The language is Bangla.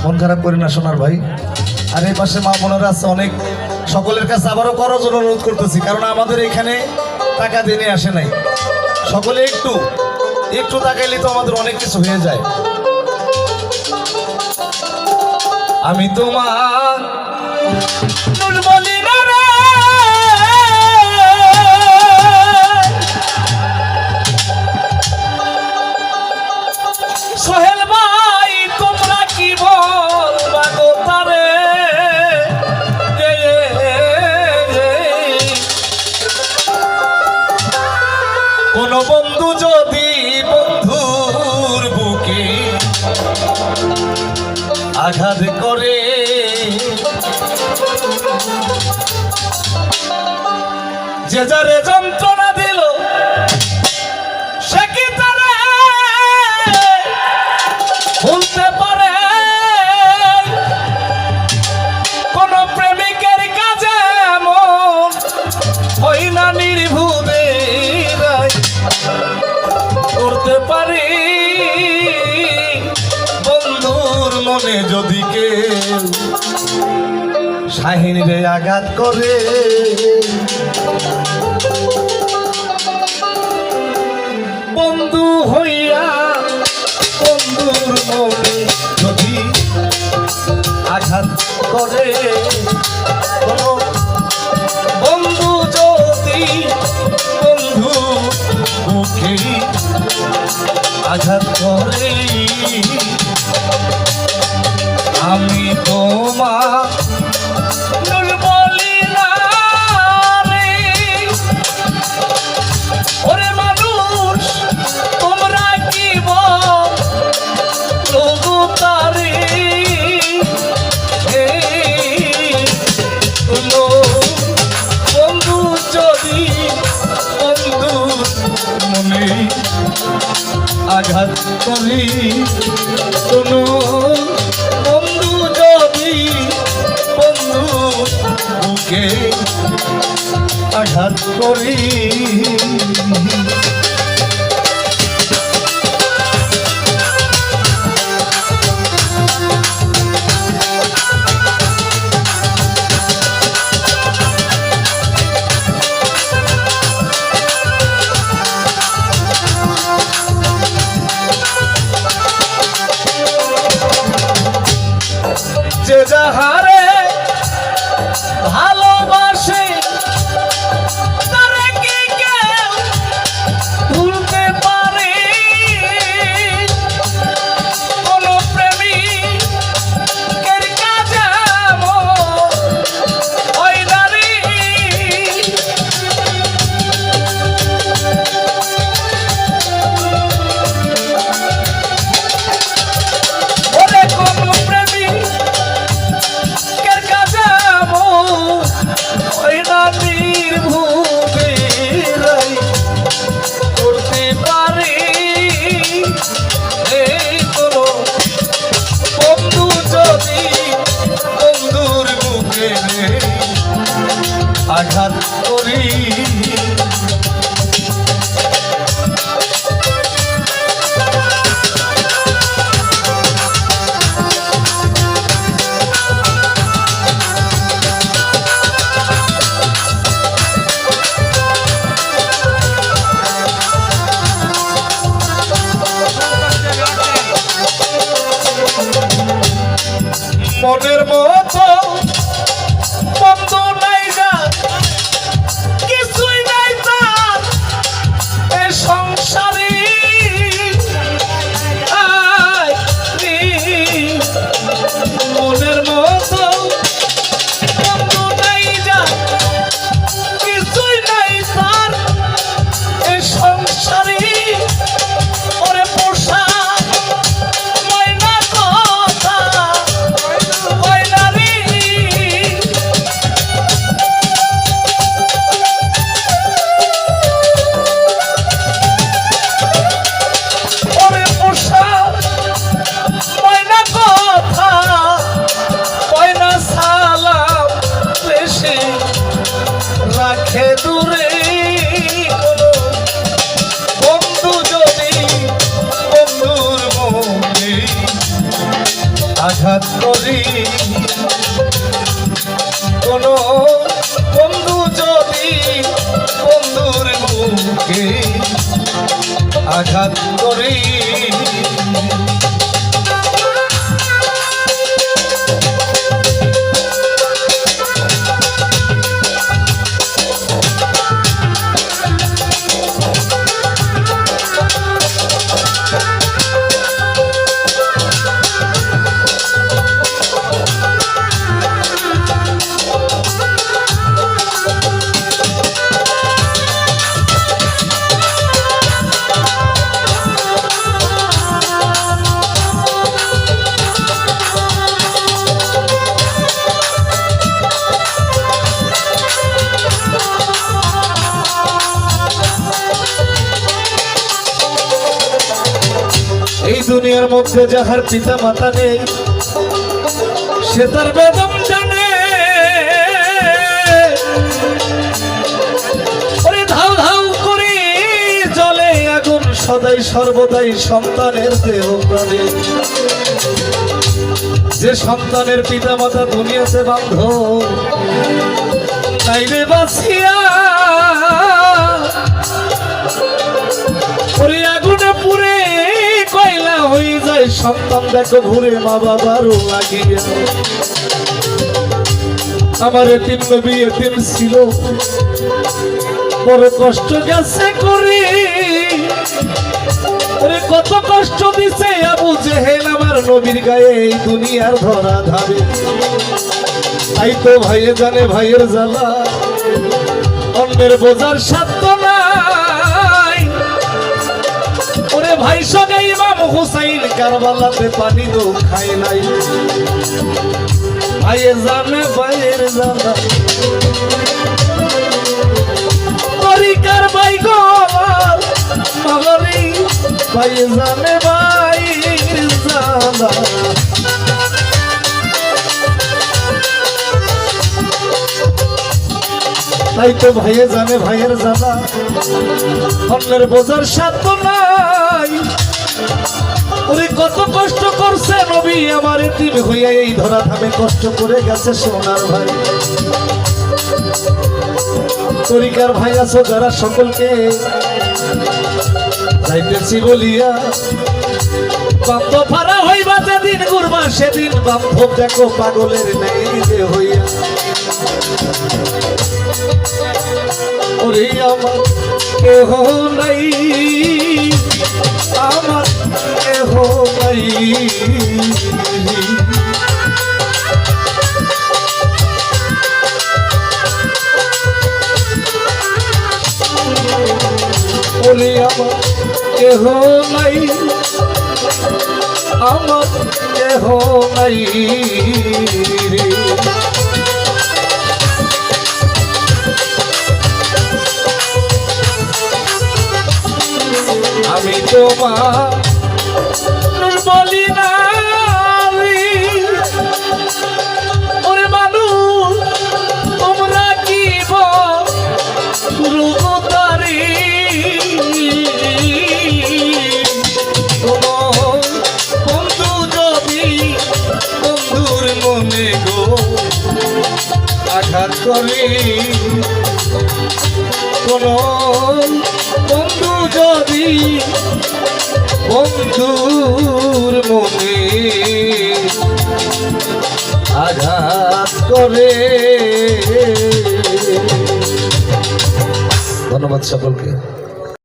মন খারাপ করি না সোনার ভাই। আর এই পাশে মা বোনেরা আছে অনেক, সকলের কাছে আবারও করজ অনুরোধ করতেছি, কারণ আমাদের এখানে টাকা দিনে আসে নাই। সকলে একটু একটু তাকাইলে তো আমাদের অনেক কিছু হয়ে যায়। আমি তোমার বলি না রে সোহেল ভাই, তোমরা কি বলবা গো তারে? কোন বন্ধু যদি বন্ধুর বুকে আঘাত করে, যে যারে যন্ত্রণা দিল সে কি তারে ভুলতে পারে? কোন প্রেমিকের কাছে এমন হই না নির্ভুলে করতে পারি। বন্ধুর মনে যদি কেউ শাহিনীরে আঘাত করে, বন্ধু হইয়া বন্ধুর মনে যদি আঘাত করে, বন্ধু যদি বন্ধু মুখে আঘাত করে, আমি তোমার বলি না রে। ওরে মানুষ, তোমরা কি বলো তারে? বন্ধু যদি বন্ধু মনে আঘাত করি, কোনো বন্ধু যদি বন্ধু বুকে আঘাত করি, যে যাহারে ভালোবাসে তারে কি কেউ ভুলতে পারে? কোন প্রেমিকের কাছে ওই নারী, ওরে কোন প্রেমিক করতে পারে? এই কোনো বন্ধু যদি বন্ধুর বুকে আঘাত করি, মনের মতো বন্ধু নাই যা, কিছুই নাই তার এ সংসারে। মনের মতো বন্ধু নাই যা, কিছুই নাই তার এ সংসারে। ওরে পোষা ময়না কথা আঘাত করি কোন বন্ধু যদি বন্ধুর বুকে আঘাত করি এই দুনিয়ার মধ্যে যাহার পিতা মাতা নেই সে তার বেদম জানে ওরে ধাউ ধাউ করে জ্বলে আগুন সদাই সর্বদাই সন্তানের দেহ প্রাণে যে সন্তানের পিতা মাতা দুনিয়াতে বান্ধ নাইরে বাঁচিয়া ওরে আগুনে পুড়ে কয়লা হয়ে যায় সন্তান দেখো ঘুরে মা বাবারও লাগিয়া আমার এতিম নবী এতিম ছিল বড় কষ্ট গেছে করে ওরে কত কষ্ট দিছে আবু জেহেল আমার নবীর গায়ে এই দুনিয়ার ধরা ধারে তাই তো ভাইয়ে জানে ভাইয়ের জ্বালা অন্যের বোঝার সাধ্য নাই ওরে ভাই সঙ্গে ইমাম হুসাইন কারবালাতে পানি তো খায় নাই ভাইয়ে জানে ভাইয়ের জ্বালা তরিকার ভাই গোলাল মাগরি ভাইয়ে জানে ভাইয়ের জ্বালা তাই তো ভাইয়ে জানে ভাইয়ের জ্বালা অন্যের বোঝার সাধ্য নাই ওরে কত কষ্ট করছে নবী আমার এতিম হইয়া এই ধরা ধামে কষ্ট করে গেছে সোনার ভাই তরিকার ভাই আছো যারা সকলকে যাইতেছি বলিয়া বান্ধব ভাড়া হইবা যেদিন ঘুরবা সেদিন বান্ধব দেখো পাগলের নেই যে হইয়া ওরে আমার কেহ নাই আমার কেহ নাই ওরে আমার কেহ নাই আমার কেহ নাই আমি তোমার বলি না ওরে মানুষ তোমরা কি বলি বন্ধু যদি বন্ধুর মনে গো আঘাত করি কোন বন্ধু যদি বন্ধুর মনে আঘাত করে। ধন্যবাদ সকলকে।